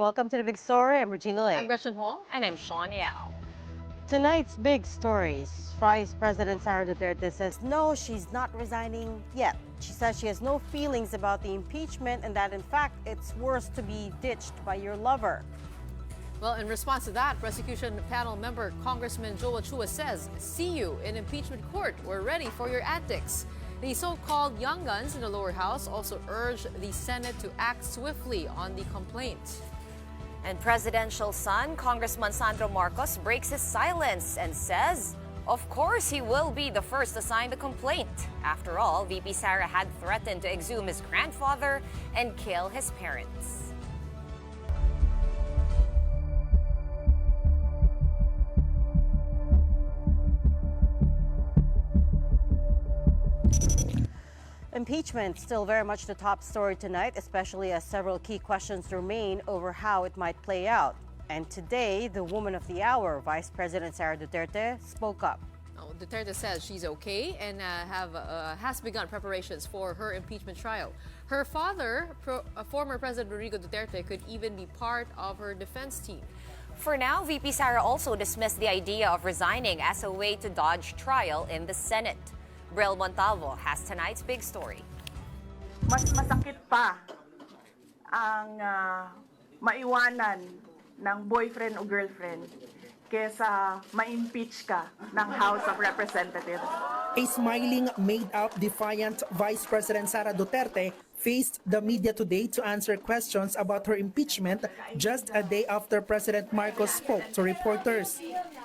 Welcome to the Big Story. I'm Regina Lay. I'm Gretchen Ho. And I'm Shawn Yao. Tonight's big stories. Vice President Sandro Duterte says no, she's not resigning yet. She says she has no feelings about the impeachment and that, in fact, it's worse to be ditched by your lover. Well, in response to that, prosecution panel member Congressman Joel Chua says, "See you in impeachment court. We're ready for your antics." The so-called young guns in the lower house also urged the Senate to act swiftly on the complaint. And presidential son, Congressman Sandro Marcos, breaks his silence and says, of course he will be the first to sign the complaint. After all, VP Sara had threatened to exhume his grandfather and kill his parents. Impeachment still very much the top story tonight, especially as several key questions remain over how it might play out. And today, the woman of the hour, Vice President Sara Duterte, spoke up. Duterte says she's okay and has begun preparations for her impeachment trial. Her father, former President Rodrigo Duterte, could even be part of her defense team. For now, VP Sara also dismissed the idea of resigning as a way to dodge trial in the Senate. Brel Montalvo has tonight's big story. Mas masakit pa ang maiwanan ng boyfriend o girlfriend kesa ma-impeach ka ng House of Representatives. A smiling, made-up, defiant Vice President Sara Duterte faced the media today to answer questions about her impeachment just a day after President Marcos spoke to reporters.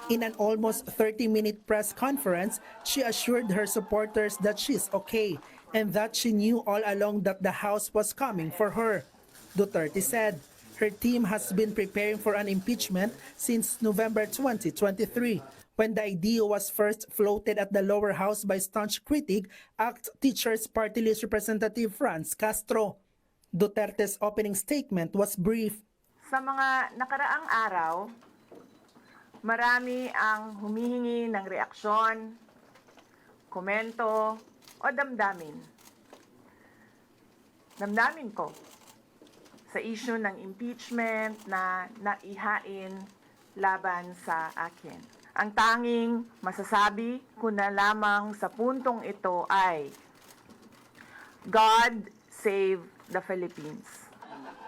In an almost 30-minute press conference, she assured her supporters that she's okay and that she knew all along that the House was coming for her. Duterte said her team has been preparing for an impeachment since November 2023, when the idea was first floated at the lower house by staunch critic, ACT Teachers Party List Representative Franz Castro. Duterte's opening statement was brief. Sa mga nakaraang araw, marami ang humihingi ng reaksyon, komento, o damdamin. Damdamin ko sa issue ng impeachment na naihain laban sa akin. Ang tanging masasabi ko na lamang sa puntong ito ay, God save the Philippines.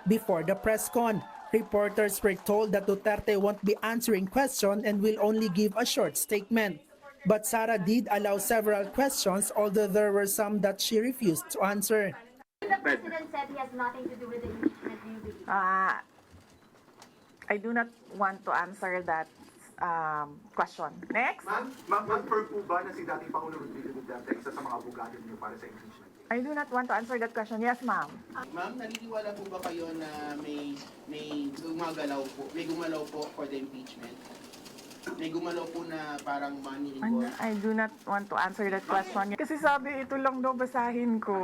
Before the press con, reporters were told that Duterte won't be answering questions and will only give a short statement. But Sara did allow several questions, although there were some that she refused to answer. The president said he has nothing to do with the impeachment. Do you believe? I do not want to answer that question. Next. Ma'am, confirm po ba na si dating Pangulo Rodrigo Duterte isa sa mga abogado niyo para sa impeachment? I do not want to answer that question. Yes, ma'am. Ma'am, naniniwala po ba kayo na may gumalaw po for the impeachment? May gumalaw po na parang money involved? I do not want to answer that question. Kasi sabi, ito lang daw basahin ko.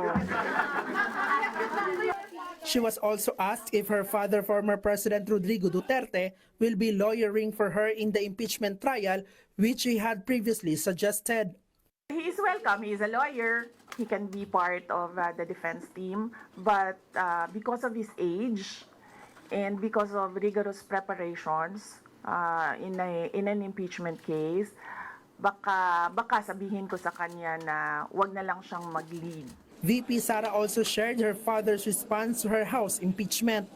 She was also asked if her father, former President Rodrigo Duterte, will be lawyering for her in the impeachment trial, which he had previously suggested. He is welcome. He is a lawyer. He can be part of the defense team. But because of his age and because of rigorous preparations in an impeachment case, baka sabihin ko sa kanya na wag na lang siyang mag-lead. VP Sara also shared her father's response to her House impeachment.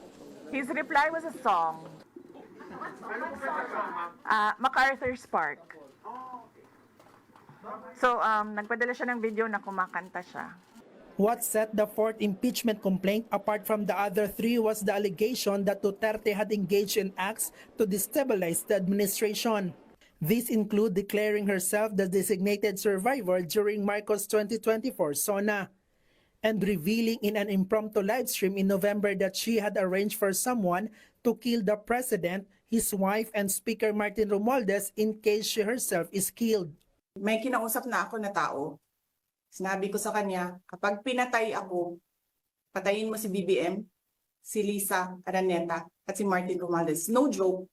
His reply was a song. MacArthur's Park. So, nagpadala siya ng video na kumakanta siya. What set the fourth impeachment complaint apart from the other three was the allegation that Duterte had engaged in acts to destabilize the administration. These include declaring herself the designated survivor during Marcos 2024 SONA and revealing in an impromptu livestream in November that she had arranged for someone to kill the president, his wife, and Speaker Martin Romualdez in case she herself is killed. May kinausap na ako na tao. Sinabi ko sa kanya, kapag pinatay ako, patayin mo si BBM, si Lisa Araneta, at si Martin Romualdez. No joke.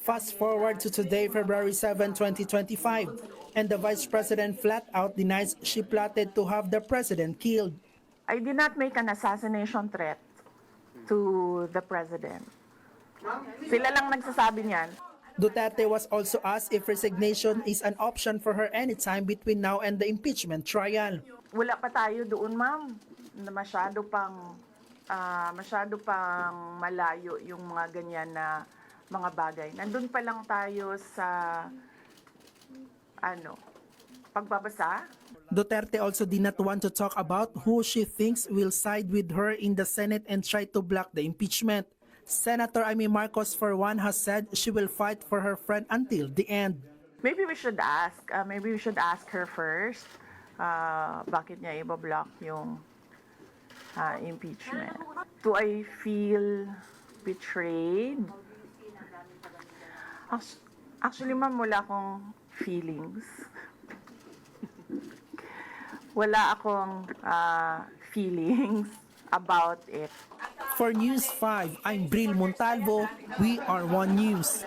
Fast forward to today, February 7, 2025, and the Vice President flat out denies she plotted to have the President killed. I did not make an assassination threat to the President. Sila lang nagsasabi niyan. Duterte was also asked if resignation is an option for her anytime between now and the impeachment trial. Wala pa tayo doon, ma'am. Na masyado pang malayo yung mga ganyan na mga bagay. Nandun pa lang tayo sa pagbabasa. Duterte also did not want to talk about who she thinks will side with her in the Senate and try to block the impeachment. Senator Amy Marcos, for one, has said she will fight for her friend until the end. Maybe we should ask her first. Bakit niya i-block yung impeachment? Do I feel betrayed? Actually, ma'am, wala akong feelings. Wala akong feelings about it. For News 5, I'm Bril Montalvo. We are One News.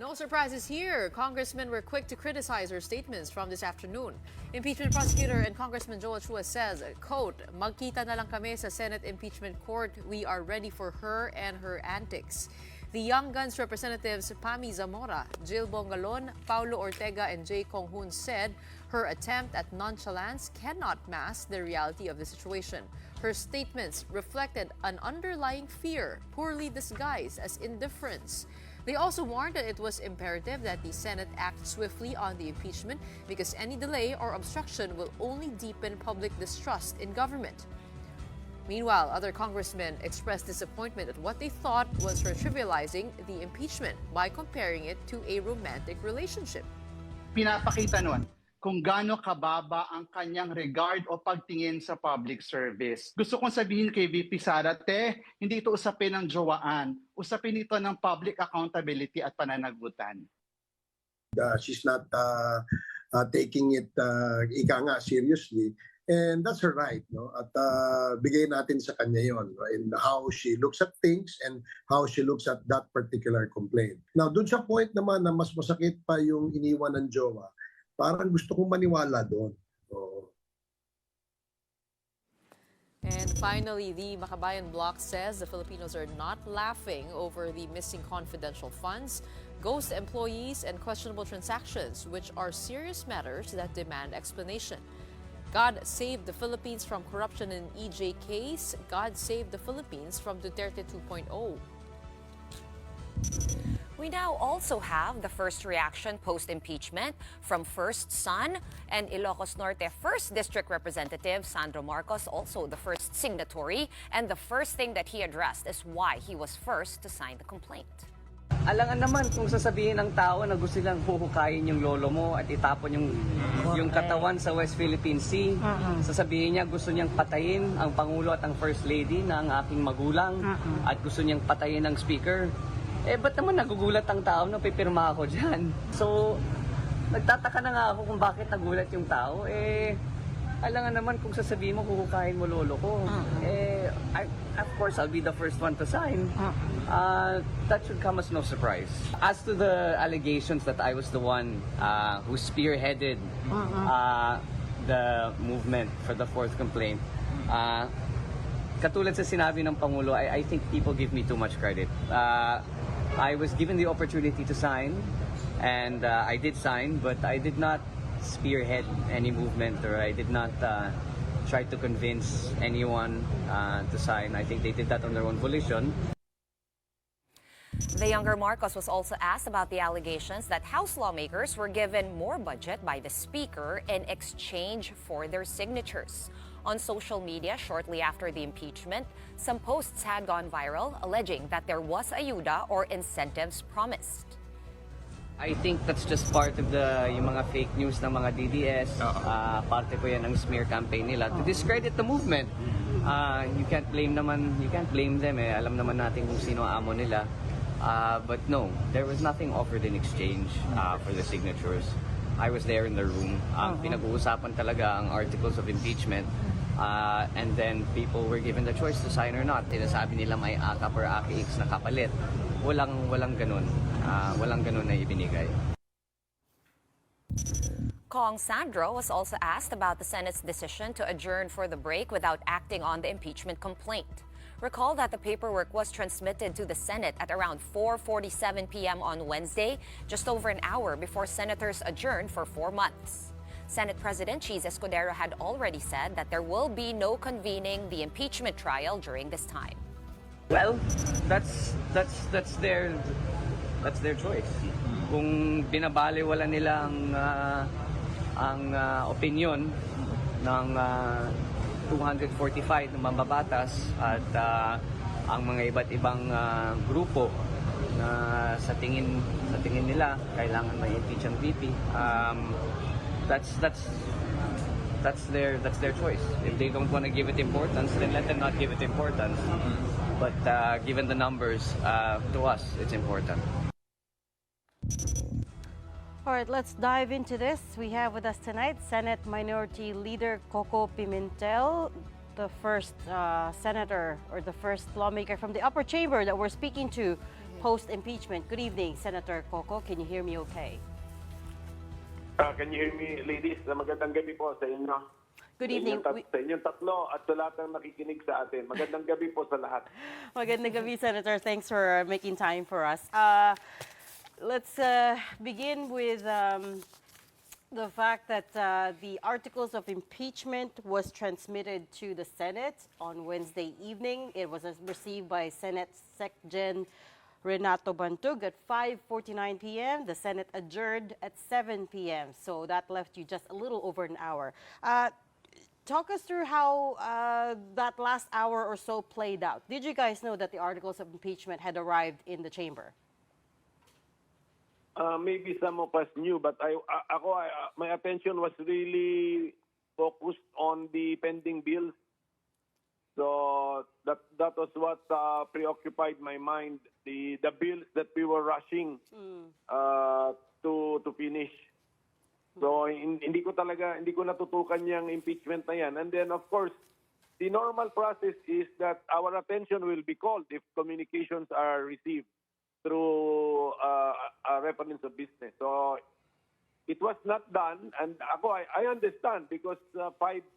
No surprises here. Congressmen were quick to criticize her statements from this afternoon. Impeachment prosecutor and Congressman Joel Chua says, quote, "Magkita na lang kami sa Senate impeachment court. We are ready for her and her antics." The Young Guns representatives Pami Zamora, Jill Bongalon, Paulo Ortega, and Jay Kong-hoon said her attempt at nonchalance cannot mask the reality of the situation. Her statements reflected an underlying fear, poorly disguised as indifference. They also warned that it was imperative that the Senate act swiftly on the impeachment because any delay or obstruction will only deepen public distrust in government. Meanwhile, other congressmen expressed disappointment at what they thought was her trivializing the impeachment by comparing it to a romantic relationship. Pinapakita nun kung gaano kababa ang kanyang regard o pagtingin sa public service. Gusto kong sabihin kay VP Sara, hindi ito usapin ng jowaan. Usapin ito ng public accountability at pananagutan. She's not taking it seriously. And that's her right, no? At bigay natin sa kanya yon, no? In how she looks at things and how she looks at that particular complaint. Now, dun sa point naman na mas masakit pa yung iniwan ng jowa, parang gusto kong maniwala doon. So, and finally, the Makabayan bloc says the Filipinos are not laughing over the missing confidential funds, ghost employees, and questionable transactions, which are serious matters that demand explanation. God save the Philippines from corruption in EJ case. God save the Philippines from Duterte 2.0. We now also have the first reaction post-impeachment from first son and Ilocos Norte 1st District Representative Sandro Marcos, also the first signatory, and the first thing that he addressed is why he was first to sign the complaint. Alangan naman kung sasabihin ng tao na gusto nilang huhukayin yung lolo mo at itapon yung katawan sa West Philippine Sea. Sasabihin niya gusto niyang patayin ang Pangulo at ang First Lady na ang aking magulang at gusto niyang patayin ang Speaker. Ba't naman nagugulat ang tao na pipirma ako dyan? So, nagtataka na nga ako kung bakit nagulat yung tao. Alangan naman kung sasabihin mo huhukayin mo lolo ko. Of course, I'll be the first one to sign. That should come as no surprise. As to the allegations that I was the one who spearheaded the movement for the fourth complaint, katulad sa sinabi ng Pangulo, I think people give me too much credit. I was given the opportunity to sign, and I did sign, but I did not spearhead any movement, or I did not try to convince anyone to sign. I think they did that on their own volition. The younger Marcos was also asked about the allegations that House lawmakers were given more budget by the Speaker in exchange for their signatures. On social media shortly after the impeachment, some posts had gone viral alleging that there was ayuda or incentives promised. I think that's just part of yung mga fake news ng mga DDS. Parte po yan ng smear campaign nila to discredit the movement. You can't blame them Alam naman natin kung sino amo nila. But no, there was nothing offered in exchange for the signatures. I was there in the room. Pinag-uusapan talaga ang articles of impeachment. And then people were given the choice to sign or not. Sinasabi nila may AKAP or AKX na kapalit. Walang ganun. Walang ganun na ibinigay. Kong Sandro was also asked about the Senate's decision to adjourn for the break without acting on the impeachment complaint. Recall that the paperwork was transmitted to the Senate at around 4:47 p.m. on Wednesday, just over an hour before senators adjourned for 4 months. Senate President Cheese Escudero had already said that there will be no convening the impeachment trial during this time. Well, that's their choice. Kung binabaliwala nila ang opinion ng 245 ng mambabatas at ang mga iba't ibang grupo na sa tingin nila kailangan may impeach ang VP. That's their choice. If they don't want to give it importance, then let them not give it importance. But given the numbers, to us, it's important. All right, let's dive into this. We have with us tonight Senate Minority Leader Coco Pimentel, the first senator or the first lawmaker from the upper chamber that we're speaking to post-impeachment. Good evening, Senator Coco. Can you hear me okay? Can you hear me, ladies? Magandang gabi po sa inyo. Good evening. Sa inyong tatlo at sa lahat ng nakikinig sa atin. Magandang gabi po sa lahat. Magandang gabi, Senator. Thanks for making time for us. Let's begin with the fact that the articles of impeachment was transmitted to the Senate on Wednesday evening. It was received by Senate Secgen Renato Bantug at 5:49 p.m. The Senate adjourned at 7 p.m. So that left you just a little over an hour. Talk us through how that last hour or so played out. Did you guys know that the articles of impeachment had arrived in the chamber? Maybe some of us knew, but my attention was really focused on the pending bills. So that was what preoccupied my mind. The bills that we were rushing to finish. So hindi ko natutukan yung impeachment na yan. And then of course, the normal process is that our attention will be called if communications are received through a reference of business. So it was not done, and I understand because past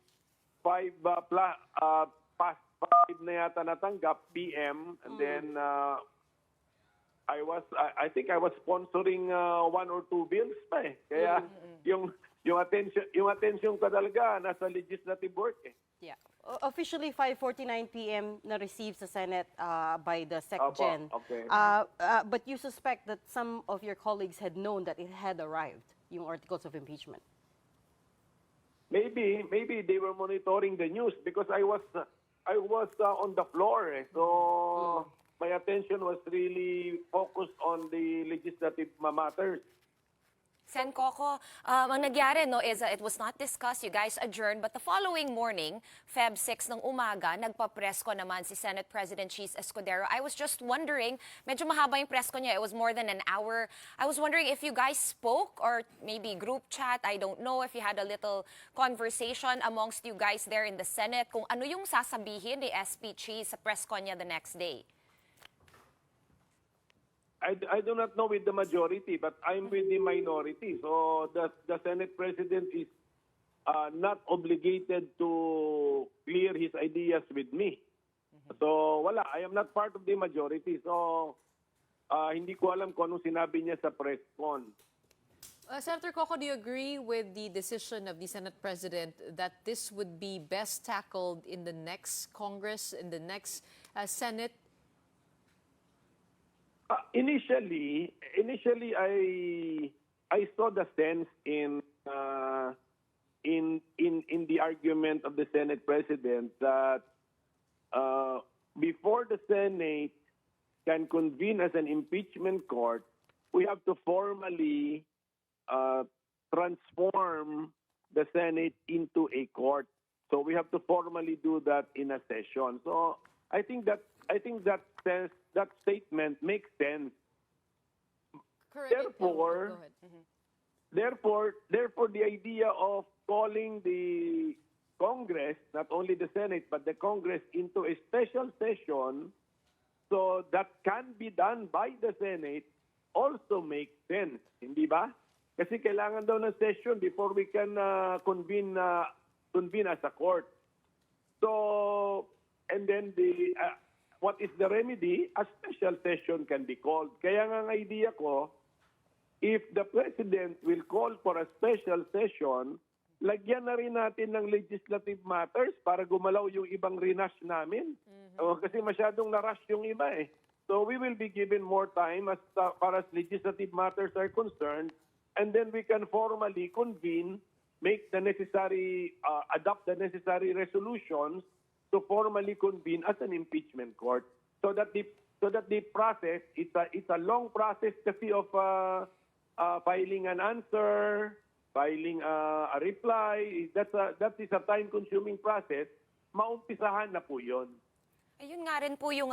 5 na yata natanggap PM, and then I think I was sponsoring 1 or 2 bills pa eh. Kaya yung attention ko talaga nasa legislative work eh. Yeah. Officially 5:49 p.m. na received sa Senate by the SecGen. Okay. But you suspect that some of your colleagues had known that it had arrived, yung articles of impeachment. Maybe they were monitoring the news because I was on the floor eh. So my attention was really focused on the legislative matters. Sen Coco, ang nagyari is it was not discussed, you guys adjourned, but the following morning, Feb 6 ng umaga, nagpa-presko naman si Senate President Cheese Escudero. I was just wondering, medyo mahaba yung presko niya, it was more than an hour. I was wondering if you guys spoke or maybe group chat, I don't know, if you had a little conversation amongst you guys there in the Senate, kung ano yung sasabihin ni SP Cheese sa presko niya the next day. I do not know with the majority, but I'm with the minority. So the Senate President is not obligated to clear his ideas with me. So wala, I am not part of the majority. So hindi ko alam kung anong sinabi niya sa press con. Senator Coco, do you agree with the decision of the Senate President that this would be best tackled in the next Congress, in the next Senate? Initially, I saw the sense in the argument of the Senate President that before the Senate can convene as an impeachment court, we have to formally transform the Senate into a court. So we have to formally do that in a session. So I think that statement makes sense. Correct. Therefore, the idea of calling the Congress, not only the Senate, but the Congress into a special session so that can be done by the Senate also makes sense. Hindi ba? Kasi kailangan daw ng session before we can convene as a court. So, and then what is the remedy? A special session can be called. Kaya nga ang idea ko, if the President will call for a special session, lagyan na rin natin ng legislative matters para gumalaw yung ibang renash namin. Kasi masyadong narush yung iba eh. So we will be given more time as far as legislative matters are concerned, and then we can formally convene, make the necessary, adopt the necessary resolutions to formally convene as an impeachment court. So that the process, it's a long process kasi of filing an answer, filing a reply. That is a time-consuming process. Maumpisahan na po yun. Ayun nga rin po yung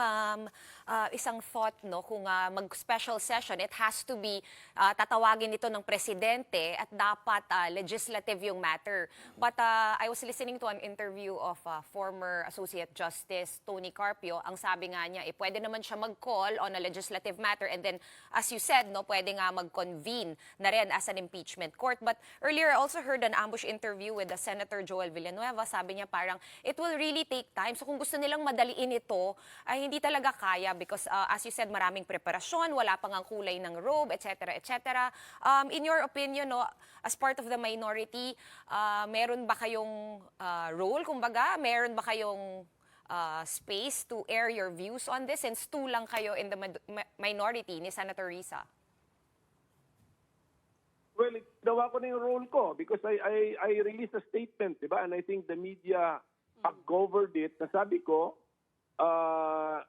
isang thought, no, kung mag-special session, it has to be tatawagin ito ng presidente at dapat legislative yung matter. But I was listening to an interview of former Associate Justice Tony Carpio. Ang sabi nga niya, pwede naman siya mag-call on a legislative matter and then, as you said, no, pwede nga mag-convene na rin as an impeachment court. But earlier, I also heard an ambush interview with Senator Joel Villanueva. Sabi niya parang, it will really take time. So kung gusto nilang madaliin ito, ay hindi talaga kaya because as you said, maraming preparasyon, wala pang ang kulay ng robe, etc., etc. In your opinion, no, as part of the minority, meron ba kayong role, kumbaga? Meron ba kayong space to air your views on this since two lang kayo in the minority ni Senator Risa? Well, gawa ko na yung role ko because I released a statement, di ba? And I think the media covered it. Nasabi ko, I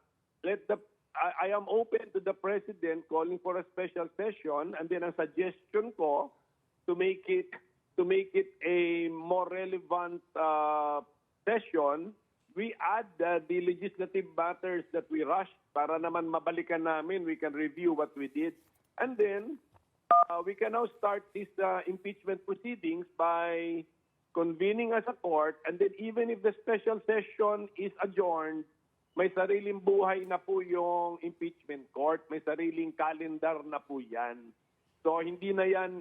am open to the President calling for a special session, and then ang suggestion ko to make it a more relevant session, we add the legislative matters that we rushed para naman mabalikan namin, we can review what we did, and then we can now start these impeachment proceedings by convening as a court, and then even if the special session is adjourned, may sariling buhay na po yung impeachment court, may sariling calendar na po yan. So hindi na yan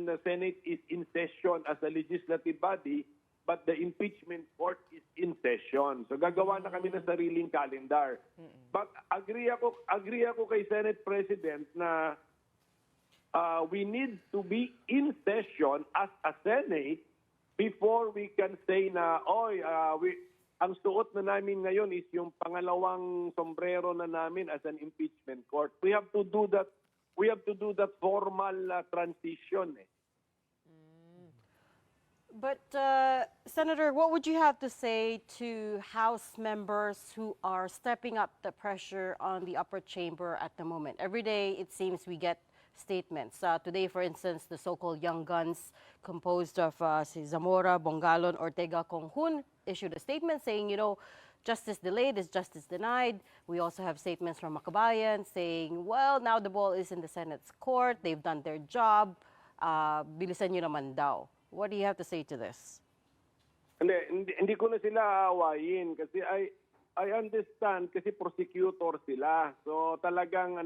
the Senate is in session as a legislative body, but the impeachment court is in session. So gagawa na kami ng sariling calendar. But agree ako kay Senate President na we need to be in session as a Senate before we can say na ang suot na namin ngayon is yung pangalawang sombrero na namin as an impeachment court. We have to do that. We have to do that formal transition. But, Senator, what would you have to say to House members who are stepping up the pressure on the upper chamber at the moment? Every day, it seems we get statements. Today, for instance, the so-called young guns composed of si Zamora, Bongalon, Ortega, Conghun issued a statement saying, justice delayed is justice denied. We also have statements from Makabayan saying, well, now the ball is in the Senate's court. They've done their job. Bilisan nyo naman daw. What do you have to say to this? Hindi ko na sila aawayin kasi I understand kasi prosecutor sila. So talagang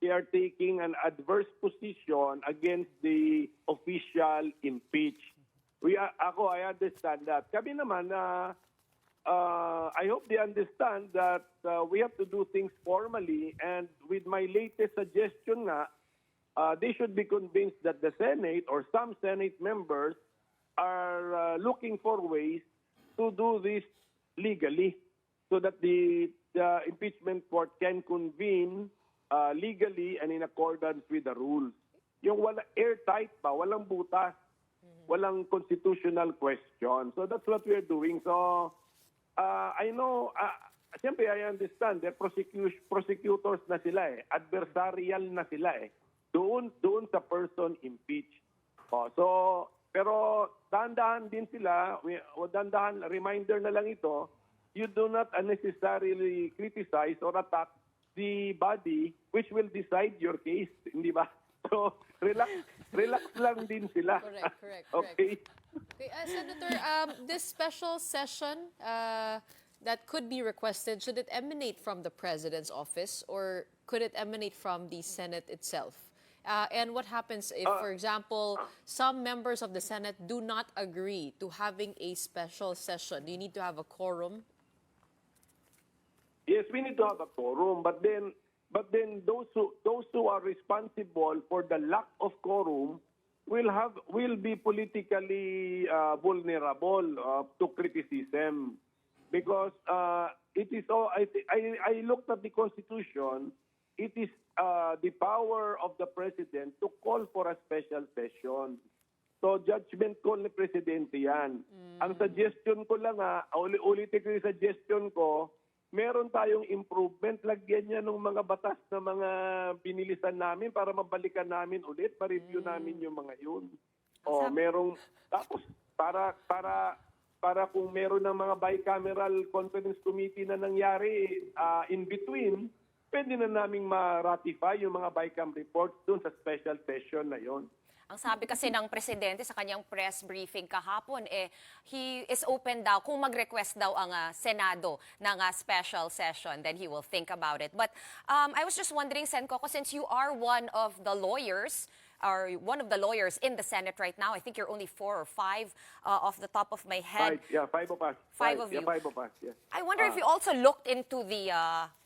they are taking an adverse position against the official impeached. I understand that. Kami naman, I hope they understand that we have to do things formally, and with my latest suggestion they should be convinced that the Senate or some Senate members are looking for ways to do this legally so that the impeachment court can convene legally and in accordance with the rules. Yung airtight pa, walang butas, walang constitutional question. So that's what we're doing. So I know, siyempre I understand, prosecutors na sila adversarial na sila doon sa person impeached. Pero dahan-dahan din sila, reminder na lang ito, you do not unnecessarily criticize or attack the body which will decide your case, hindi ba? So, relax lang din sila. Correct. Okay? Okay, Senator, this special session that could be requested, should it emanate from the President's office or could it emanate from the Senate itself? And what happens if, for example, some members of the Senate do not agree to having a special session? Do you need to have a quorum? Yes, we need to have a quorum, but then those who are responsible for the lack of quorum will be politically vulnerable to criticism, because it is all. I looked at the Constitution. It is the power of the president to call for a special session. So judgment call ni presidente yan. Ang suggestion ko lang ulitin ko yung suggestion ko, meron tayong improvement, lagyan niya ng mga batas na mga binilisan namin para mabalikan namin ulit, ma-review namin yung mga yun. Tapos para kung meron ng mga bicameral conference committee na nangyari in between, pwede na naming ma-ratify yung mga BICAM reports dun sa special session na yon. Ang sabi kasi ng presidente sa kanyang press briefing kahapon, he is open daw kung mag-request daw ang Senado ng special session, then he will think about it. But I was just wondering, Sen Coco, since you are one of the lawyers in the Senate right now, I think you're only 4 or 5 off the top of my head. 5 of us. 5 of you. 5 of us, yes. I wonder if you also looked into the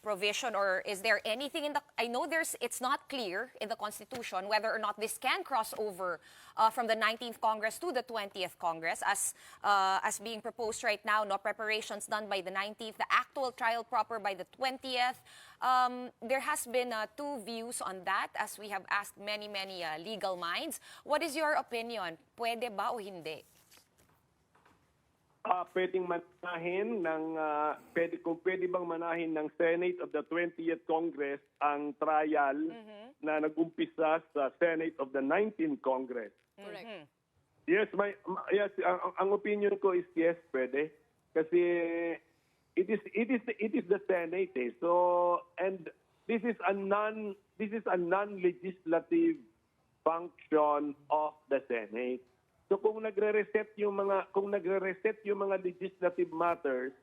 provision, or is there anything in the... I know it's not clear in the Constitution whether or not this can cross over from the 19th Congress to the 20th Congress as being proposed right now. No preparations done by the 19th, the actual trial proper by the 20th. There has been 2 views on that, as we have asked many legal minds. What is your opinion? Pwede ba o hindi? Pwedeng manahin pwede bang manahin ng Senate of the 20th Congress ang trial na nag-umpisa sa Senate of the 19th Congress? Correct. Yes, ang opinion ko is yes, pwede. Kasi it is the Senate, eh. So, and this is a non-legislative function of the Senate. So kung nagre-reset yung mga legislative matters,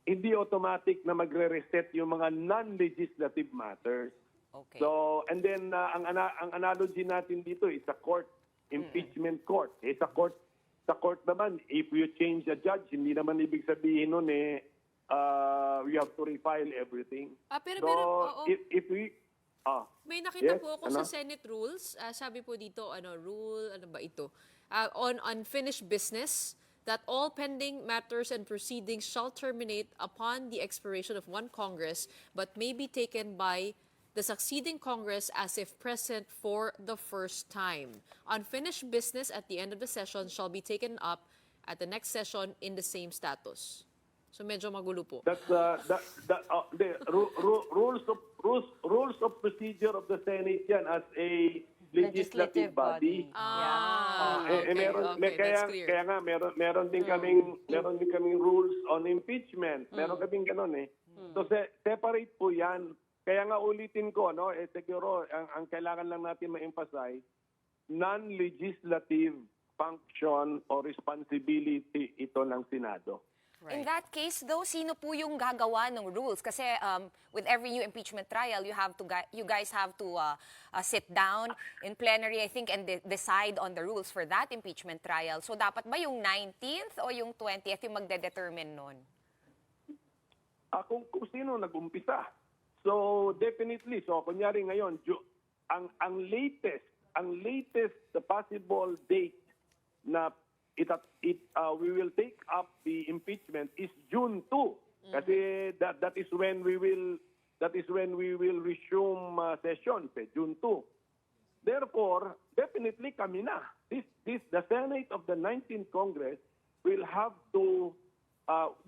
hindi automatic na magre-reset yung mga non-legislative matters. Okay. So, and then ang analogy natin dito is a court, impeachment court. Sa court naman, if you change a judge, hindi naman ibig sabihin nun we have to refile everything. Pero if we may nakita yes, po ako sa Senate rules. Sabi po dito, rule, ano ba ito? On unfinished business, that all pending matters and proceedings shall terminate upon the expiration of one Congress, but may be taken by the succeeding Congress as if present for the first time. Unfinished business at the end of the session shall be taken up at the next session in the same status. So medyo magulo po. That's the rules of procedure of the Senate yan as a legislative body. Kaya nga meron din kaming rules on impeachment. Meron kaming ganun eh. So separate po yan. Kaya nga ulitin ko, siguro ang kailangan lang natin ma-emphasize, non-legislative function or responsibility ito ng Senado. Right. In that case, though, sino po yung gagawa ng rules? Kasi with every new impeachment trial, you guys have to sit down in plenary, I think, and decide on the rules for that impeachment trial. So dapat ba yung 19th o yung 20th yung magde-determine nun? Kung sino nag-umpisa. So definitely, so kunyari ngayon, ang latest possible date na we will take up the impeachment is June 2. Kasi that is when we will resume sessions, June 2. Therefore, definitely kami na. The Senate of the 19th Congress will have to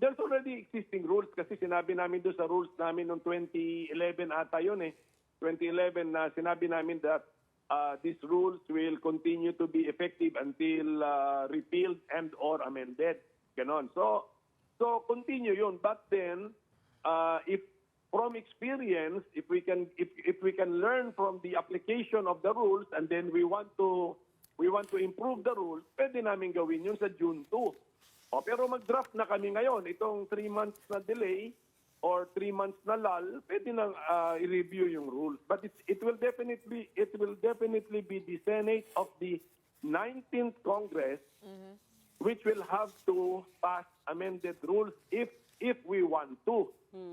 there's already existing rules kasi sinabi namin doon sa rules namin noong 2011 ata yun 2011 na sinabi namin that these rules will continue to be effective until repealed and or amended. Ganon. So continue yun. But then, if from experience, if we can learn from the application of the rules, and then we want to improve the rules, pwede namin gawin yun sa June 2. Pero mag-draft na kami ngayon. Itong 3 months na delay or 3 months na lull, pwede nang i-review yung rules. But it will definitely be the Senate of the 19th Congress which will have to pass amended rules if we want to.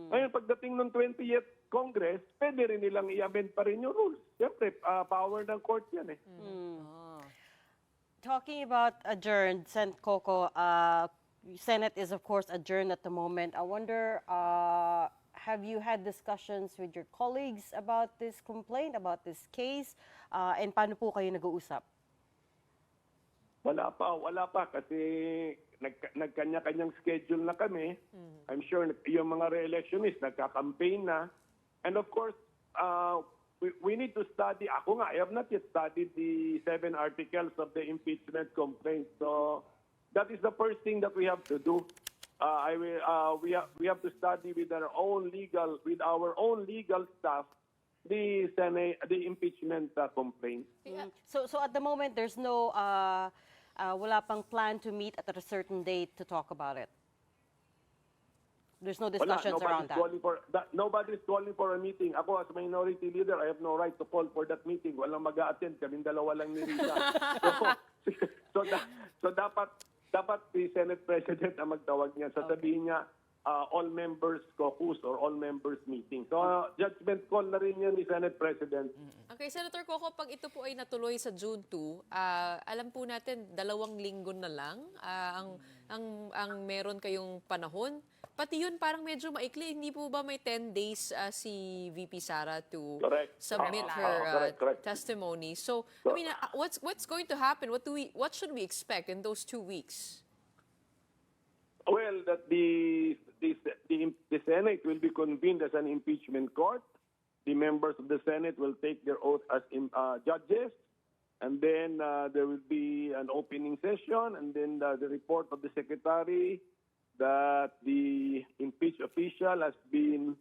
Ngayon, pagdating ng 20th Congress, pwede rin nilang i-amend pa rin yung rules. Siyempre, power ng court yan eh. Talking about adjourned, Sen. Coco, Senate is of course adjourned at the moment. I wonder, have you had discussions with your colleagues about this complaint, about this case? And paano po kayo nag-uusap? Wala pa kasi nagkanya-kanyang schedule na kami. I'm sure yung mga re-electionist nagka-campaign na. And of course, we need to study. Ako nga, I have not yet studied the 7 articles of the impeachment complaint. So that is the first thing that we have to do. We have to study with our own legal staff the impeachment complaint. So at the moment, there's no, wala pang plan to meet at a certain date to talk about it? There's no discussions around that? Nobody's calling for a meeting. Ako as minority leader, I have no right to call for that meeting. Walang mag-a-attend. Kaming dalawa lang ni Rita. So dapat si Senate President ang magtawag niya. Sasabihin niya, all members caucus or all members meeting. So judgment call na rin yan ni Senate President. Okay, Senator Coco, pag ito po ay natuloy sa June 2, alam po natin 2 linggo na lang ang meron kayong panahon. Pati yun parang medyo maikli. Hindi po ba may 10 days si VP Sara to submit her testimony? So, I mean, what's going to happen? What should we expect in those 2 weeks? Well, that the Senate will be convened as an impeachment court. The members of the Senate will take their oath as judges, and then there will be an opening session, and then the report of the secretary that the impeached official has been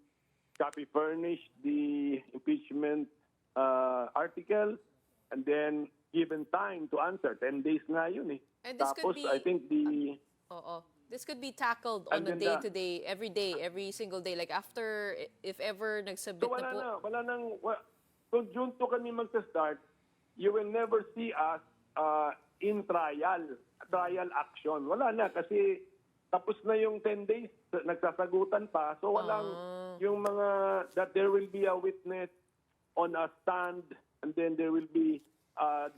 copy furnished the impeachment article, and then given time to answer. 10 days nga yun eh. And this Tapos, could be, I think the... This could be tackled on a day-to-day, every single day. Like after, if ever nagsubmit So na po. Kung June 2 kami magsa-start, you will never see us in trial action. Wala na kasi tapos na yung 10 days, nagsasagutan pa. So walang yung mga, that there will be a witness on a stand, and then there will be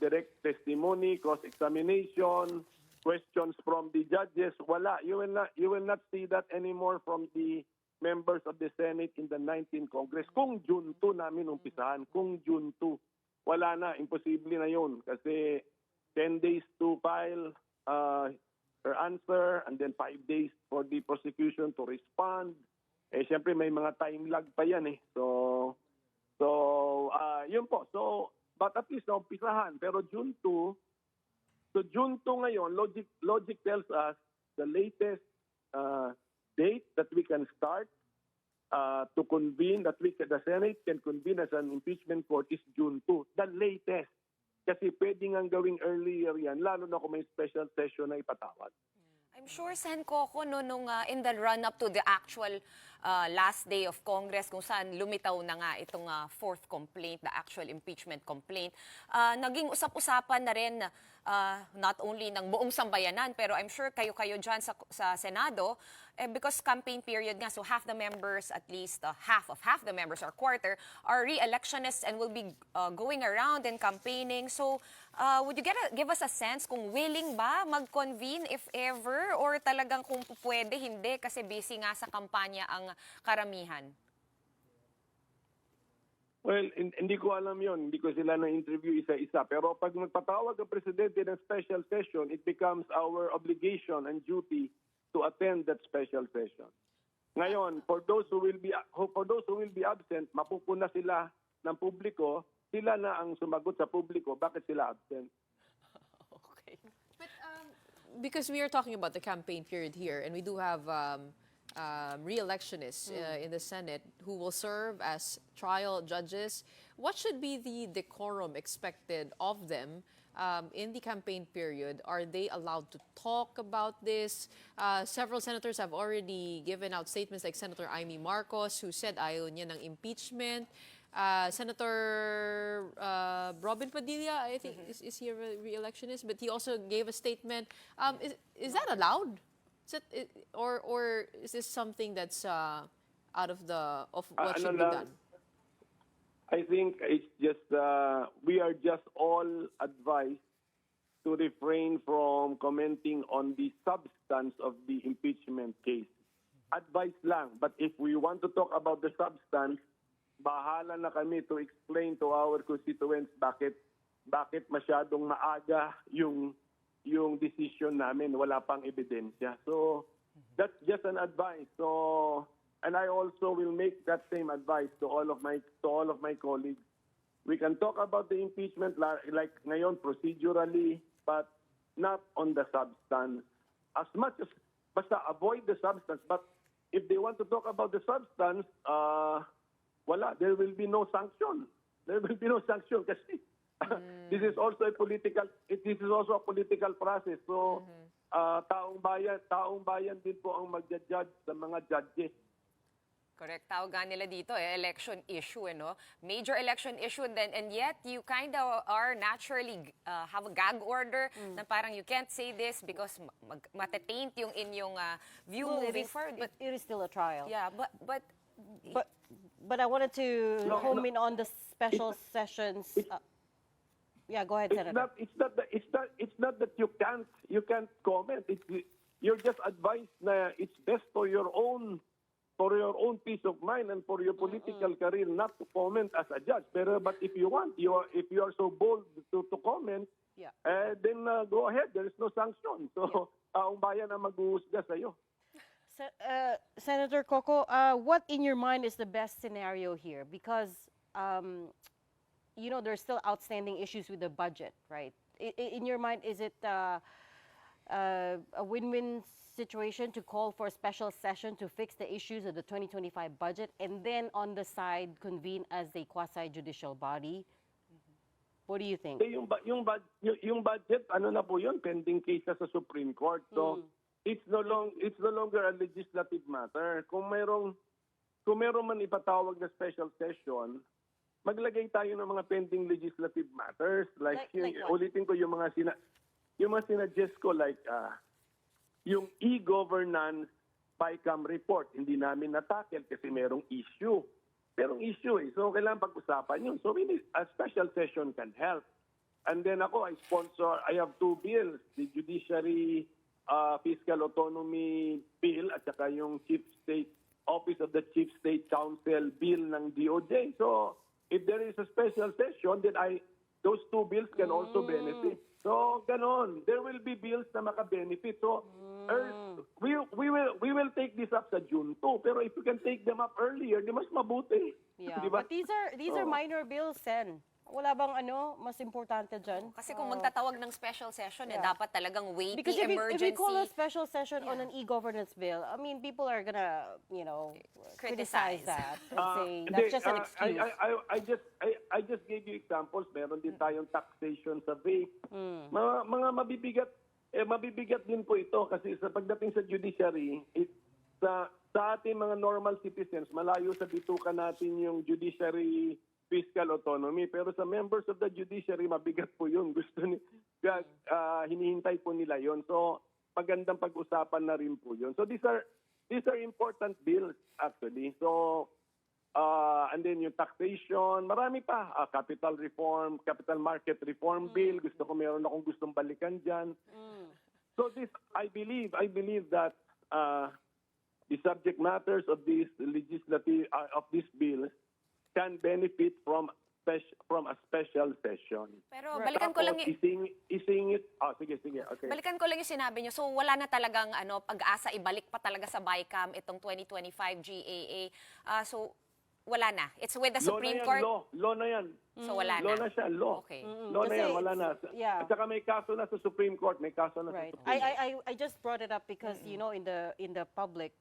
direct testimony, cross-examination, questions from the judges. Wala. You will not see that anymore from the members of the Senate in the 19th Congress. Kung June 2 namin umpisahan, kung June 2, wala na. Imposible na yun. Kasi 10 days to file her answer, and then 5 days for the prosecution to respond. Eh, siyempre may mga time lag pa yan eh. So yun po. So, but at least naumpisahan. Pero June 2, so June 2 ngayon, logic tells us the latest date that we can start to convene, that the Senate can convene as an impeachment court is June 2. The latest. Kasi pwedeng ang gawing earlier yan, lalo na kung may special session na ipatawag. I'm sure, Sen. Coco, nung in the run-up to the actual last day of Congress, kung saan lumitaw na nga itong fourth complaint, the actual impeachment complaint, naging usap-usapan na rin not only ng buong sambayanan, pero I'm sure kayo-kayo dyan sa Senado, because campaign period nga, so half the members, at least half the members or quarter, are re-electionists and will be going around and campaigning. So, would you give us a sense kung willing ba mag-convene if ever, or talagang kung pwede, hindi, kasi busy nga sa kampanya ang karamihan? Well, hindi ko alam yon. Hindi ko sila na-interview isa-isa. Pero pag magpatawag ang presidente ng special session, it becomes our obligation and duty to attend that special session. Ngayon, for those who will be absent, mapupuna sila ng publiko, sila na ang sumagot sa publiko. Bakit sila absent? Okay. But because we are talking about the campaign period here, and we do have re-electionists in the Senate who will serve as trial judges, what should be the decorum expected of them in the campaign period? Are they allowed to talk about this? Several senators have already given out statements, like Senator Amy Marcos, who said ayaw niya ng impeachment. Senator Robin Padilla, I think, is he a re-election is, but he also gave a statement. Is that allowed? Is it, or is this something that's out of what should be done? I think it's just we are just all advised to refrain from commenting on the substance of the impeachment case. Advice lang. But if we want to talk about the substance, bahala na kami to explain to our constituents bakit masyadong maaga yung decision namin, wala pang ebidensya. So that's just an advice. So, and I also will make that same advice to all of my colleagues. We can talk about the impeachment like ngayon procedurally, but not on the substance. As much as basta avoid the substance, but if they want to talk about the substance, there will be no sanction. There will be no sanction kasi this is also a political process. So taong bayan din po ang magja-judge sa mga judges. Correct. Tawagan nila dito election issue, no? Major election issue, and yet you kind of are naturally have a gag order na parang you can't say this because matataint yung inyong view moving forward. But it is still a trial. Yeah, but I wanted to home in on the special sessions. Yeah, go ahead, Senator. It's not that you can't comment. You're just advised na it's best for your own peace of mind and for your political career not to comment as a judge. But if you want, if you are so bold to comment, then go ahead. There is no sanction. So taong bayan ang maghuhusga sa iyo. Senator Coco, what in your mind is the best scenario here? Because there's still outstanding issues with the budget, right? In your mind, is it a win-win situation to call for a special session to fix the issues of the 2025 budget and then on the side convene as a quasi-judicial body? What do you think? Yung budget, ano na po yun, pending case sa Supreme Court. So it's no longer a legislative matter. Kung mayroong man ipatawag na special session, maglagay tayo ng mga pending legislative matters like ulitin ko yung mga sinuggest ko like yung e-governance BICAM report, hindi namin natakel kasi merong issue. Merong issue eh. So, kailangan pag-usapan yun. So, a special session can help. And then ako, I have 2 bills. The Judiciary Fiscal Autonomy Bill at saka yung Office of the Chief State Counsel Bill ng DOJ. So, if there is a special session, then those 2 bills can also benefit. So, ganon. There will be bills na maka-benefit. So, we will take this up sa June 2. Pero if we can take them up earlier, di mas mabuti. Yeah, diba? but these are minor bills, Sen. Wala bang mas importante dyan? Kasi kung magtatawag ng special session, dapat talagang weighty because emergency. If we call a special session on an e-governance bill, I mean, people are gonna, criticize that and say that's just an excuse. I just gave you examples. Meron din tayong taxation sa vape. Mga mabibigat din po ito kasi sa pagdating sa judiciary, sa ating mga normal citizens, malayo sa bituka natin yung judiciary fiscal autonomy. Pero sa members of the judiciary, mabigat po yun. Hinihintay po nila yun. So, magandang pag-usapan na rin po yun. So, these are important bills actually. So, and then yung taxation, marami pa. Capital market reform bill. Gusto ko, meron akong gustong balikan dyan. So, I believe that the subject matters of these bills can benefit from a special session. Pero balikan ko lang isingit. Sige, okay. Balikan ko lang yung sinabi nyo. So wala na talagang pag-asa ibalik pa talaga sa BICAM itong 2025 GAA. So wala na. It's with the Supreme Court. Law na yan. So wala Law na siya, law. Okay. Law na yan, wala na. Yeah. At saka may kaso na sa Supreme Court, sa Supreme Court. I just brought it up because in the public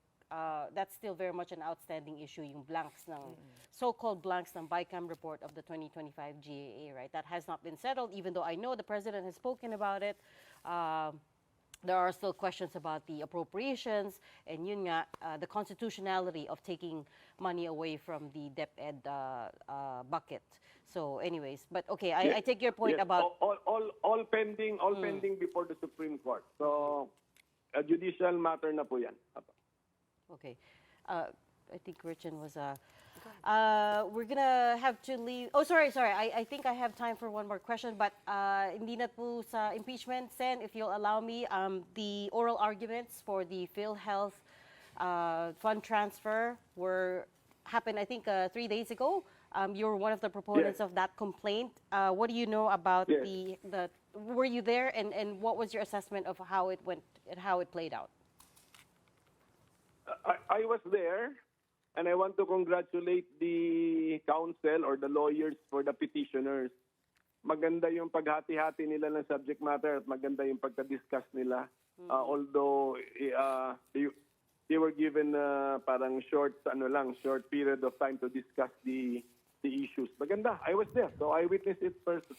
that's still very much an outstanding issue, yung blanks ng so-called blanks ng BICAM report of the 2025 GAA, right? That has not been settled, even though I know the President has spoken about it. there are still questions about the appropriations and yun nga, the constitutionality of taking money away from the DepEd bucket. So anyways, but okay, I take your point Yes. about... All pending before the Supreme Court. So, a judicial matter na po yan. Okay. I think Gretchen was... we're gonna have to leave... Oh, sorry. I think I have time for one more question, but hindi na po sa impeachment, Sen, if you'll allow me, the oral arguments for the PhilHealth fund transfer happened, I think, 3 days ago. You're one of the proponents of that complaint. What do you know about the... Were you there, and what was your assessment of how it went and how it played out? I was there, and I want to congratulate the counsel or the lawyers for the petitioners. Maganda yung paghati-hati nila ng subject matter at maganda yung pagka-discuss nila. Although they were given parang short period of time to discuss the issues. Maganda. I was there, so I witnessed it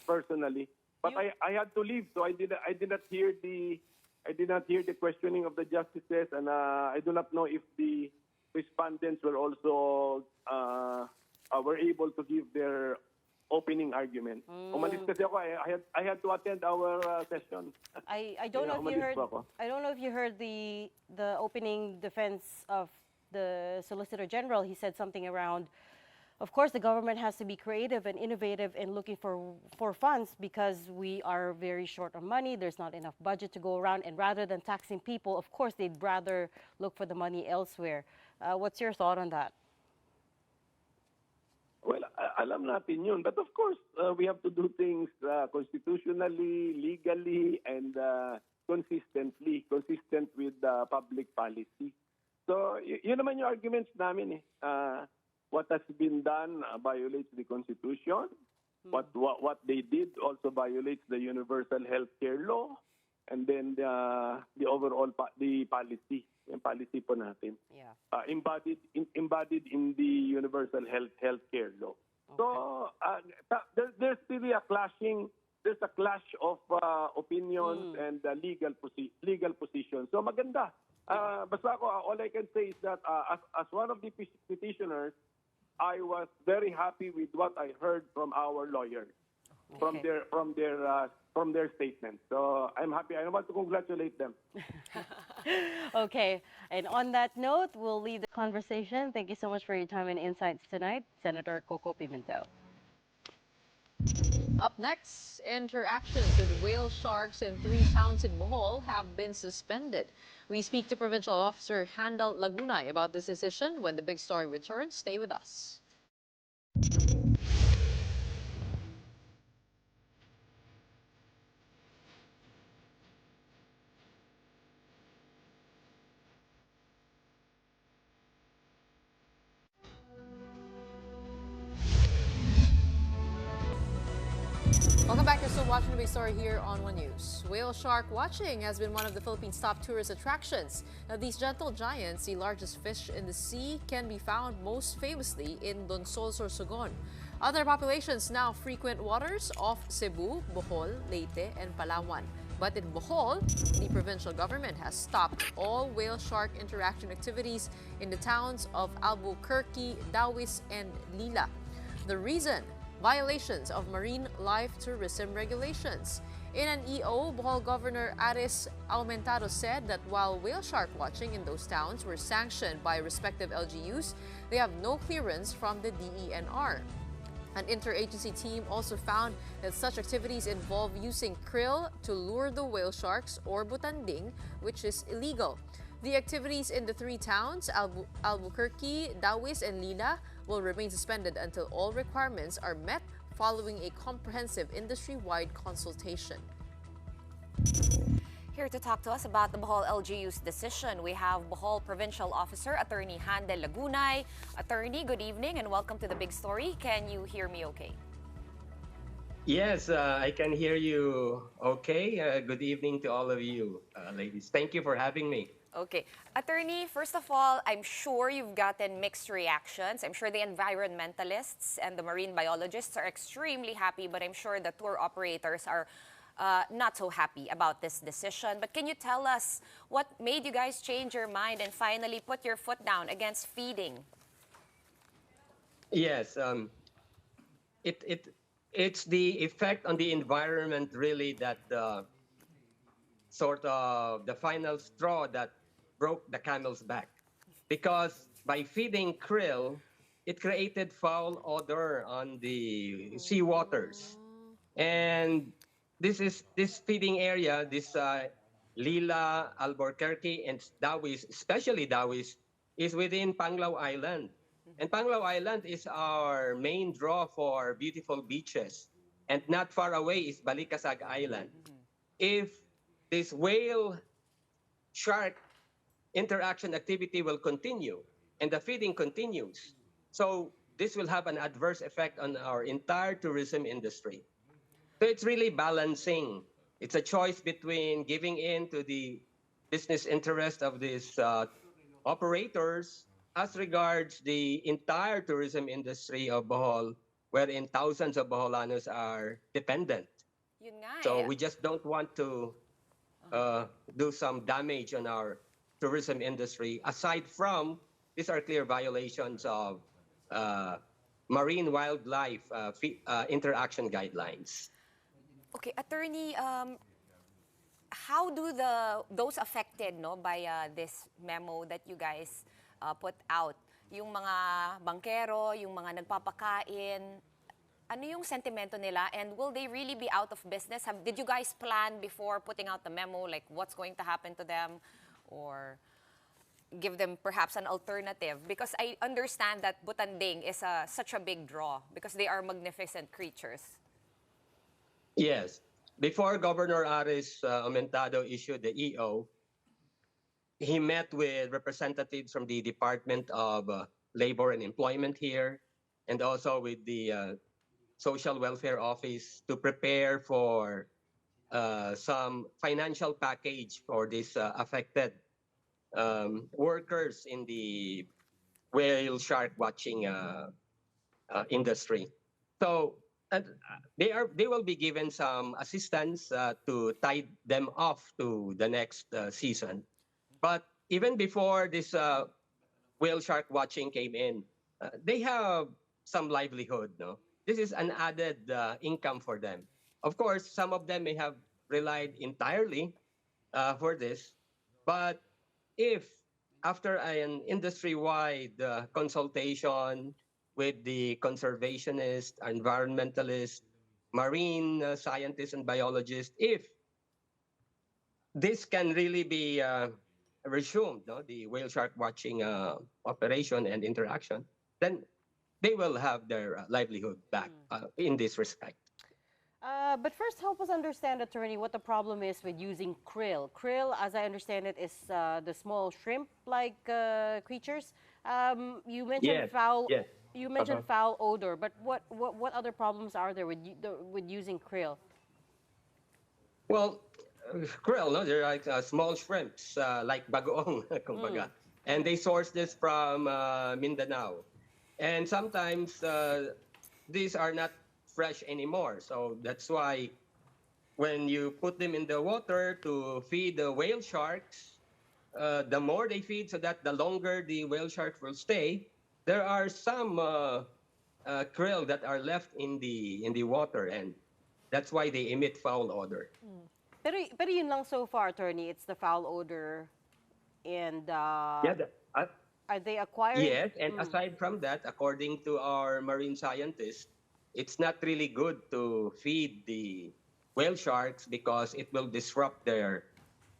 personally. But I had to leave, so I did not hear the questioning of the justices, and I do not know if the respondents were also were able to give their opening argument. Umalis kasi ako. I had to attend our session. I don't know if you heard. I don't know if you heard the opening defense of the Solicitor General. He said something around, of course, the government has to be creative and innovative in looking for funds because we are very short on money. There's not enough budget to go around. And rather than taxing people, of course, they'd rather look for the money elsewhere. What's your thought on that? Well, alam natin yun. But of course, we have to do things constitutionally, legally, and consistent with public policy. So, yun naman yung arguments namin eh. What has been done violates the Constitution. What they did also violates the universal health care law, and then the overall policy, yung policy po natin, embodied in the universal health care law. Okay. So there's really a clash of opinions and legal positions. So maganda. Basta ako, all I can say is that as one of the petitioners, I was very happy with what I heard from our lawyers, from their statements. So I'm happy. I want to congratulate them. Okay. And on that note, we'll leave the conversation. Thank you so much for your time and insights tonight, Senator Coco Pimentel. Up next, interactions with whale sharks in 3 towns in Bohol have been suspended. We speak to Provincial Officer Handel Lagunay about this decision when the big story returns. Stay with us. Welcome back. You're still watching the big story here on One News. Whale shark watching has been one of the Philippines' top tourist attractions. Now, these gentle giants, the largest fish in the sea, can be found most famously in Donsol, Sorsogon. Other populations now frequent waters off Cebu, Bohol, Leyte, and Palawan. But in Bohol, the provincial government has stopped all whale shark interaction activities in the towns of Albuquerque, Dawis, and Lila. The reason? Violations of marine life tourism regulations. In an EO, Bohol Governor Aris Aumentado said that while whale shark watching in those towns were sanctioned by respective LGUs, they have no clearance from the DENR. An interagency team also found that such activities involve using krill to lure the whale sharks or butanding, which is illegal. The activities in the 3 towns, Albuquerque, Dawis, and Lila, will remain suspended until all requirements are met following a comprehensive industry-wide consultation. Here to talk to us about the Bohol LGU's decision, we have Bohol Provincial Officer Attorney Handel Lagunay. Attorney, good evening and welcome to the big story. Can you hear me okay? Yes, I can hear you okay. Good evening to all of you, ladies. Thank you for having me. Okay. Attorney, first of all, I'm sure you've gotten mixed reactions. I'm sure the environmentalists and the marine biologists are extremely happy, but I'm sure the tour operators are not so happy about this decision. But can you tell us what made you guys change your mind and finally put your foot down against feeding? Yes, it's the effect on the environment really that sort of the final straw that broke the camel's back. Because by feeding krill, it created foul odor on the sea waters. And this feeding area, this Lila, Albuquerque, and Dawis, especially Dawis, is within Panglao Island. And Panglao Island is our main draw for beautiful beaches. And not far away is Balikasag Island. If this whale shark interaction activity will continue and the feeding continues, so this will have an adverse effect on our entire tourism industry. So it's really balancing. It's a choice between giving in to the business interest of these operators as regards the entire tourism industry of Bohol, wherein thousands of Boholanos are dependent. Yun nga So eh. we just don't want to do some damage on our tourism industry. Aside from, these are clear violations of marine wildlife interaction guidelines. Okay, attorney, how do those affected by this memo that you guys put out, yung mga bangkero, yung mga nagpapakain, ano yung sentimento nila, and will they really be out of business? Did you guys plan before putting out the memo, like what's going to happen to them, or give them perhaps an alternative? Because I understand that Butanding is such a big draw because they are magnificent creatures. Yes. Before Governor Aris Aumentado issued the EO, he met with representatives from the Department of Labor and Employment here, and also with the Social Welfare Office to prepare for some financial package for these affected workers in the whale shark watching industry. So they will be given some assistance to tide them off to the next season. But even before this whale shark watching came in, they have some livelihood. No, this is an added income for them. Of course, some of them may have relied entirely for this, but if after an industry-wide consultation with the conservationists, environmentalists, marine scientists, and biologists, if this can really be resumed, no, the whale shark watching operation and interaction, then they will have their livelihood back in this respect. But first, help us understand, attorney, what the problem is with using krill. Krill, as I understand it, is the small shrimp-like creatures. You mentioned Yes, foul. yes. You mentioned foul odor, but what other problems are there with using krill? Well, krill, no, they're like small shrimps, like bagoong, kumbaga. And they source this from Mindanao. And sometimes these are not fresh anymore. So that's why when you put them in the water to feed the whale sharks, the more they feed so that the longer the whale sharks will stay, there are some krill that are left in the water, and that's why they emit foul odor. Pero yun lang so far, attorney. It's the foul odor, and Yeah, are they acquired? yes, and aside from that, according to our marine scientists, it's not really good to feed the whale sharks because it will disrupt their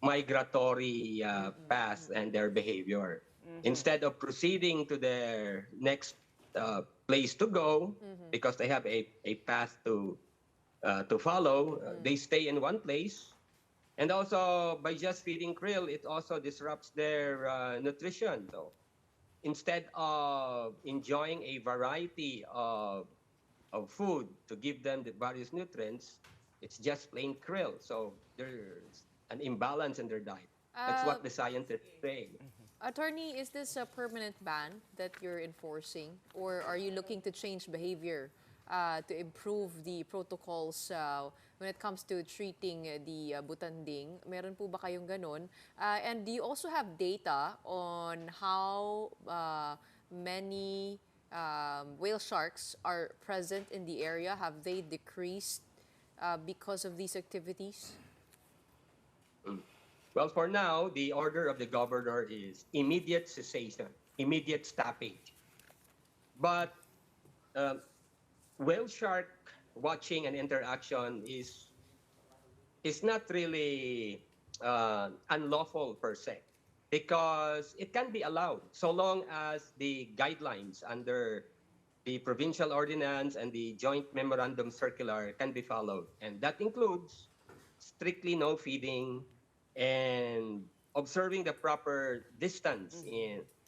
migratory path and their behavior. Instead of proceeding to their next place to go, because they have a path to follow, they stay in one place. And also, by just feeding krill, it also disrupts their nutrition. So instead of enjoying a variety of food to give them the various nutrients, it's just plain krill. So there's an imbalance in their diet. That's what the scientists say. Attorney, is this a permanent ban that you're enforcing, or are you looking to change behavior to improve the protocols when it comes to treating the butanding? Meron po ba kayong ganun? And do you also have data on how many whale sharks are present in the area? Have they decreased because of these activities? Well, for now, the order of the governor is immediate cessation, immediate stoppage. But whale shark watching and interaction is not really unlawful per se, because it can be allowed so long as the guidelines under the provincial ordinance and the joint memorandum circular can be followed. And that includes strictly no feeding and observing the proper distance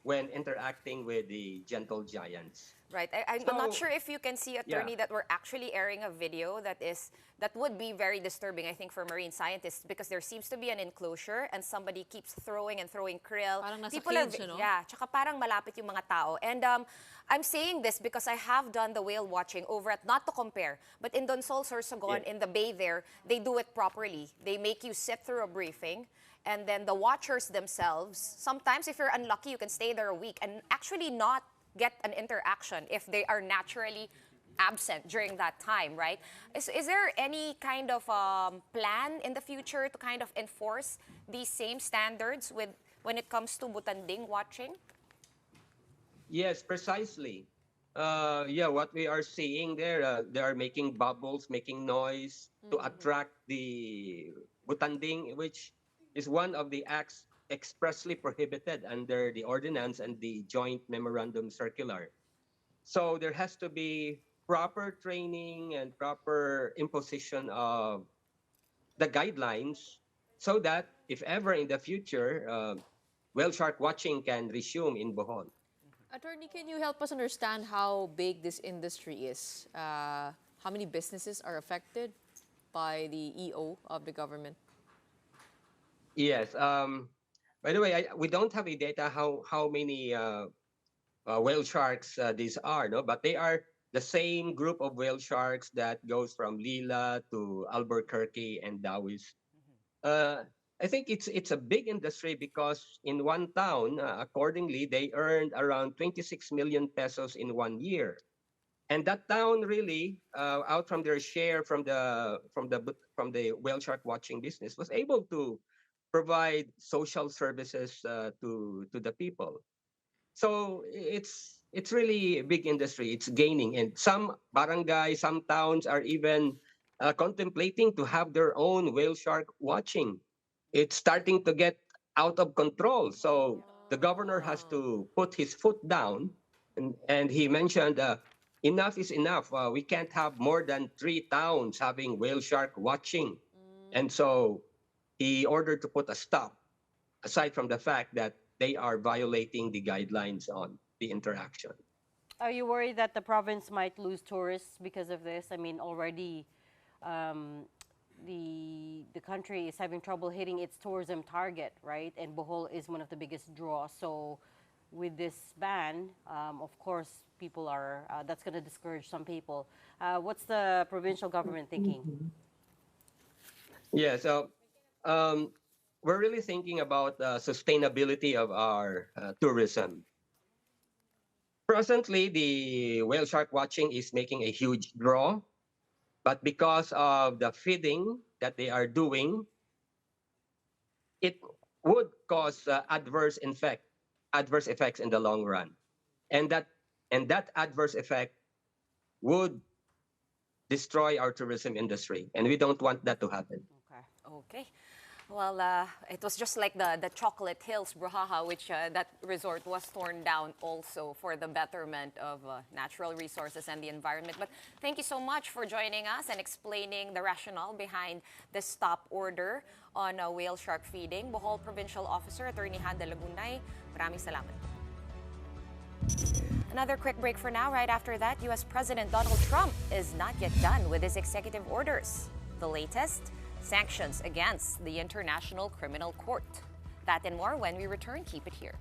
when interacting with the gentle giants. Right. I'm not sure if you can see, attorney, that we're actually airing a video that would be very disturbing, I think, for marine scientists, because there seems to be an enclosure and somebody keeps throwing and throwing krill. Parang nasa People cage, are, no? yeah, tsaka parang malapit yung mga tao. And I'm saying this because I have done the whale watching over at, not to compare, but in Donsol, Sorsogon, in the bay there, they do it properly. They make you sit through a briefing. And then the watchers themselves, sometimes if you're unlucky, you can stay there a week and actually not get an interaction if they are naturally absent during that time, right? Is there any kind of plan in the future to kind of enforce these same standards when it comes to butanding watching? Yes, precisely. What we are seeing there, they are making bubbles, making noise to attract the butanding, which is one of the acts expressly prohibited under the ordinance and the joint memorandum circular. So there has to be proper training and proper imposition of the guidelines so that if ever in the future, whale shark watching can resume in Bohol. Attorney, can you help us understand how big this industry is? How many businesses are affected by the EO of the government? Yes. By the way, we don't have a data how many whale sharks these are, no? But they are the same group of whale sharks that goes from Lila to Albuquerque and Dawis. I think it's a big industry because in one town, accordingly, they earned around 26 million pesos in 1 year. And that town really, out from their share from the whale shark watching business, was able to provide social services to the people. So it's really a big industry. It's gaining, and some barangays, some towns are even contemplating to have their own whale shark watching. It's starting to get out of control. So the governor has to put his foot down, and he mentioned enough is enough. We can't have more than 3 towns having whale shark watching, and so he ordered to put a stop, aside from the fact that they are violating the guidelines on the interaction. Are you worried that the province might lose tourists because of this? I mean, already the country is having trouble hitting its tourism target, right? And Bohol is one of the biggest draws. So with this ban, of course, people are, that's going to discourage some people. What's the provincial government thinking? Yeah, so we're really thinking about the sustainability of our tourism. Presently, the whale shark watching is making a huge draw, but because of the feeding that they are doing, it would cause adverse effects in the long run, and that adverse effect would destroy our tourism industry, and we don't want that to happen. Okay. Well, it was just like the Chocolate Hills Bruhaha, which that resort was torn down also for the betterment of natural resources and the environment. But thank you so much for joining us and explaining the rationale behind the stop order on whale shark feeding. Bohol Provincial Officer Attorney Handa Lagunay, maraming salamat. Another quick break for now. Right after that, U.S. President Donald Trump is not yet done with his executive orders. The latest, sanctions against the International Criminal Court. That and more when we return. Keep it here.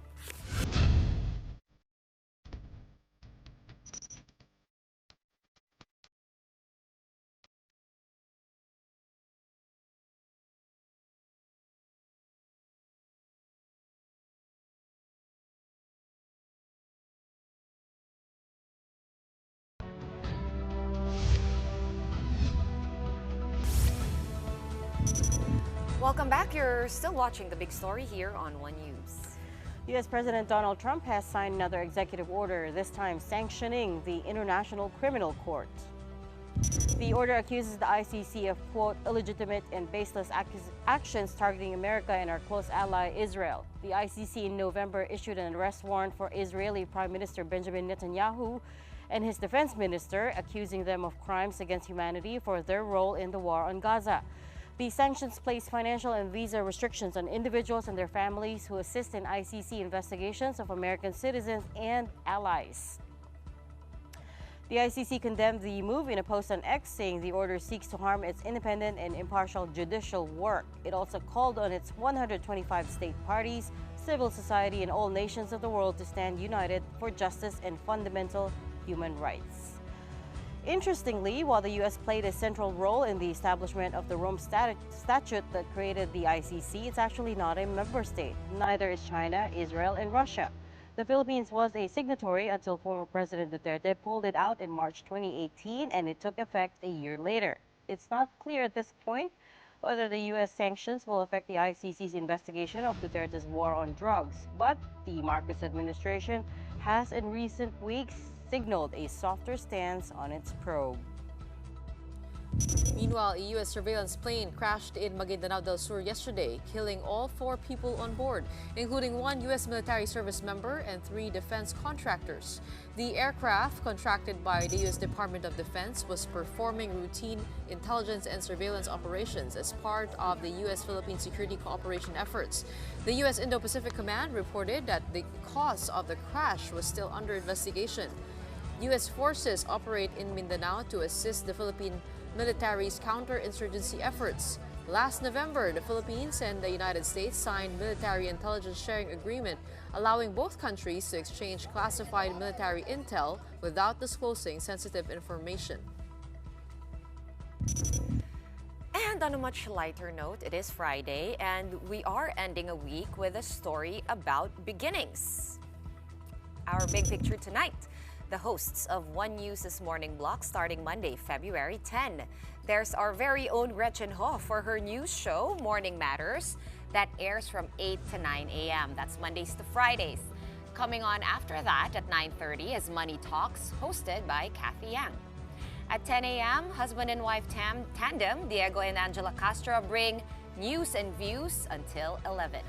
Welcome back. You're still watching The Big Story here on One News. U.S. President Donald Trump has signed another executive order, this time sanctioning the International Criminal Court. The order accuses the ICC of, quote, illegitimate and baseless actions targeting America and our close ally Israel. The ICC in November issued an arrest warrant for Israeli Prime Minister Benjamin Netanyahu and his defense minister, accusing them of crimes against humanity for their role in the war on Gaza. The sanctions place financial and visa restrictions on individuals and their families who assist in ICC investigations of American citizens and allies. The ICC condemned the move in a post on X, saying the order seeks to harm its independent and impartial judicial work. It also called on its 125 state parties, civil society, and all nations of the world to stand united for justice and fundamental human rights. Interestingly, while the U.S. played a central role in the establishment of the Rome Statute that created the ICC, it's actually not a member state. Neither is China, Israel, and Russia. The Philippines was a signatory until former President Duterte pulled it out in March 2018, and it took effect a year later. It's not clear at this point whether the U.S. sanctions will affect the ICC's investigation of Duterte's war on drugs, but the Marcos administration has in recent weeks signaled a softer stance on its probe. Meanwhile, a U.S. surveillance plane crashed in Maguindanao del Sur yesterday, killing all 4 people on board, including 1 U.S. military service member and 3 defense contractors. The aircraft, contracted by the U.S. Department of Defense, was performing routine intelligence and surveillance operations as part of the U.S.-Philippine security cooperation efforts. The U.S. Indo-Pacific Command reported that the cause of the crash was still under investigation. U.S. forces operate in Mindanao to assist the Philippine military's counterinsurgency efforts. Last November, the Philippines and the United States signed military intelligence sharing agreement, allowing both countries to exchange classified military intel without disclosing sensitive information. And on a much lighter note, it is Friday, and we are ending a week with a story about beginnings. Our big picture tonight. The hosts of One News's morning block starting Monday, February 10. There's our very own Gretchen Ho for her news show, Morning Matters, that airs from 8 to 9 a.m. That's Mondays to Fridays. Coming on after that at 9:30 is Money Talks, hosted by Kathy Yang. At 10 a.m., husband and wife tandem, Diego and Angela Castro, bring news and views until 11.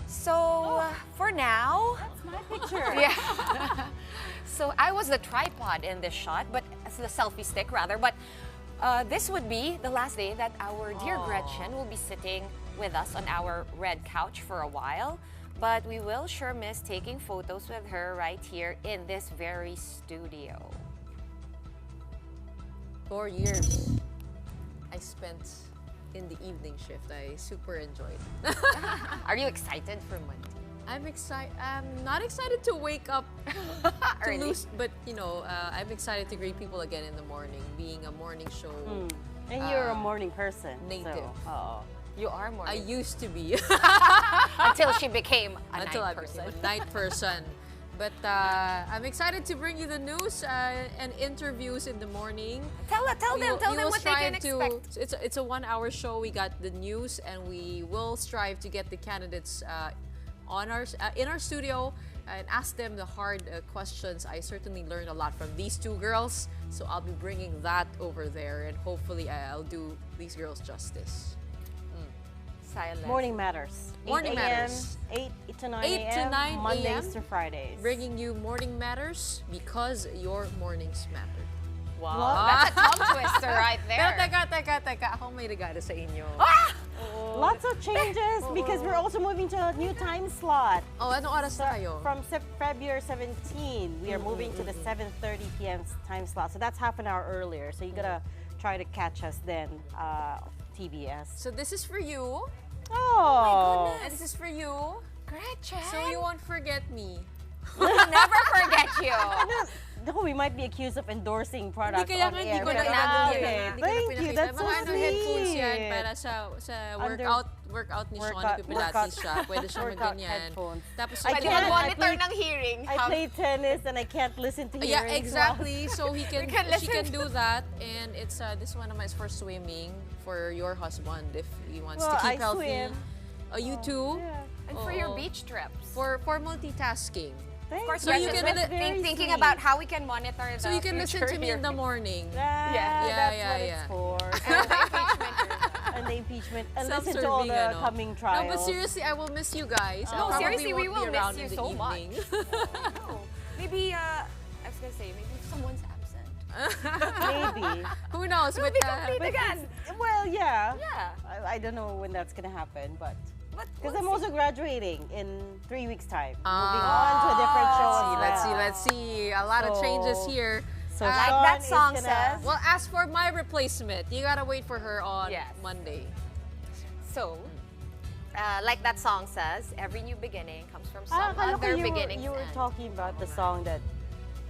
So, for now... That's my picture. Yeah. So, I was the tripod in this shot, but as the selfie stick, rather. But this would be the last day that our dear Gretchen will be sitting with us on our red couch for a while. But we will sure miss taking photos with her right here in this very studio. 4 years I spent in the evening shift. I super enjoyed. Are you excited for Monday? I'm excited. I'm not excited to wake up to lose, but you know, I'm excited to greet people again in the morning, being a morning show. And you're a morning person. Native. So, you are morning. I used to be. Until she became a Until night I person. became a night person. But I'm excited to bring you the news and interviews in the morning. Tell them what they can expect. It's a 1-hour show. We got the news, and we will strive to get the candidates in our studio and ask them the hard questions. I certainly learned a lot from these 2 girls, so I'll be bringing that over there, and hopefully I'll do these girls justice. Silence. Morning Matters. Morning Matters. 8 to 9 8 to 9 a.m. Mondays to Fridays. Bringing you Morning Matters because your mornings matter. Wow. That's a tongue twister right there. Pero teka. Ako may regalo sa inyo. Lots of changes because we're also moving to a new time slot. Oh, anong oras tayo? From February 17, we are moving to the 7:30 p.m. time slot. So that's half an hour earlier. So you gotta try to catch us then, TBS. So this is for you. Oh my goodness. And this is for you. Gretchen. So you won't forget me. We'll never forget you. No, we might be accused of endorsing products Hindi, kaya on nga, air. Hindi ko Thank na you, that's so Mga sweet. headphones yan para sa workout workout ni Shawn, Workout- pilates siya. Pwede siya workout mag-ganyan. headphones. Tapos I Pwede can't- mag-monitor I play- ng hearing. I play tennis and I can't listen to yeah, hearings exactly. So he can, We can she listen can do that, and it's this one of my first swimming for your husband if he wants Well, to keep I healthy. swim. You too. Yeah. And for your Oo. beach trips. For multitasking. Of course, So you Gretchen, can we're very thinking sweet. about how we can monitor the So you can listen future to me in the hearings. morning. Yeah, Yeah, that's yeah, what yeah. it's for. And the impeachment. And the impeachment. And listen to all Self-serving, the ano. coming trials. No, but seriously, I will miss you guys. I No, probably seriously, we won't will be miss around you in the so much. evening. No. Maybe, I was gonna say, maybe someone's absent. Maybe. Who knows? We'll But, be complete again. Well, yeah. Yeah. I don't know when that's gonna happen, but But because we'll I'm see. also graduating in 3 weeks' time, moving on to a different show. as Let's well. see. A lot of changes So- here. So Like Shawn that is song gonna- says. Well, as for my replacement, you gotta wait for her on Yes. Monday. So, like that song says, every new beginning comes from some akala ko other you beginning's you were end. talking about the song that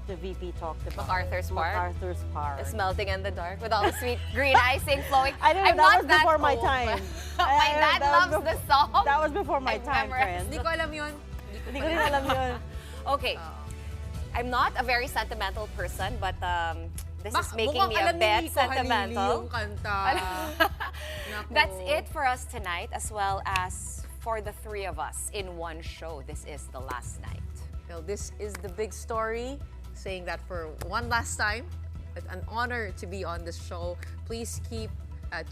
the VP talked about. MacArthur's Park? MacArthur's Park. It's melting in the dark with all the sweet green icing flowing. I don't know, I'm that not was before my old, time. but my dad That was loves the song. That was before my I've time, memorized friend. Hindi ko alam yun. Hindi ko rin alam yun. Okay. I'm not a very sentimental person, but this is making Mukhang me a alam ni bit Nico Halili sentimental. yung kanta. Naku. That's it for us tonight, as well as for the three of us in one show. This is the last night. Well, this is the big story. Saying that for one last time. It's an honor to be on this show. Please keep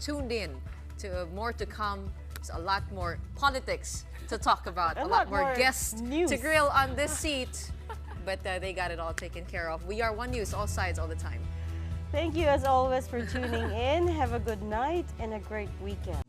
tuned in to more to come. There's a lot more politics to talk about. A lot more guests news to grill on this seat. But they got it all taken care of. We are One News, all sides, all the time. Thank you as always for tuning in. Have a good night and a great weekend.